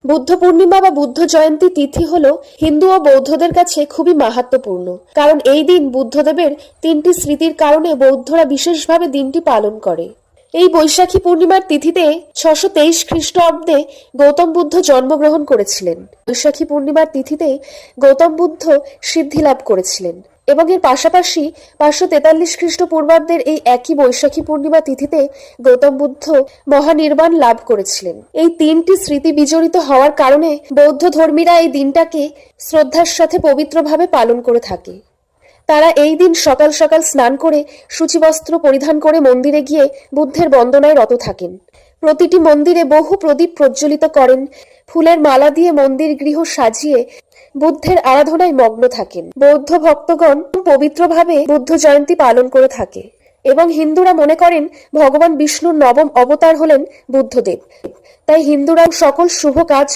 বুদ্ধ পূর্ণিমা বা বুদ্ধ জয়ন্তী তিথি হল হিন্দু ও বৌদ্ধদের কাছে খুবই মাহাত্ম্যপূর্ণ, কারণ এই দিন বুদ্ধদেবের ৩টি স্মৃতির কারণে বৌদ্ধরা বিশেষভাবে দিনটি পালন করে। এই বৈশাখী পূর্ণিমার তিথিতে ৬২৩ খ্রিস্টাব্দে গৌতম বুদ্ধ জন্মগ্রহণ করেছিলেন। বৈশাখী পূর্ণিমার তিথিতে গৌতম বুদ্ধ সিদ্ধি লাভ করেছিলেন এবং এর পাশাপাশি ৫৪৩ খ্রিস্টপূর্বাব্দের এই একই বৈশাখী পূর্ণিমা তিথিতে গৌতম বুদ্ধ মহানির্বাণ লাভ করেছিলেন। এই ৩টি স্মৃতি বিজড়িত হওয়ার কারণে বৌদ্ধ ধর্মীরা এই দিনটাকে শ্রদ্ধার সাথে পবিত্রভাবে পালন করে থাকে। তারা এই দিন সকাল সকাল স্নান করে সূচিবস্ত্র পরিধান করে মন্দিরে গিয়ে বুদ্ধের বন্দনায় রত থাকেন। প্রতিটি মন্দিরে বহু প্রদীপ প্রজ্বলিত করেন, ফুলের মালা দিয়ে মন্দির গৃহ সাজিয়ে বুদ্ধের আরাধনায় মগ্ন থাকেন। বৌদ্ধ ভক্তগণ পবিত্রভাবে বুদ্ধ জয়ন্তী পালন করে থাকে এবং হিন্দুরা মনে করেন ভগবান বিষ্ণুর নবম অবতার হলেন বুদ্ধদেব। তাই হিন্দুরা সকল শুভ কাজ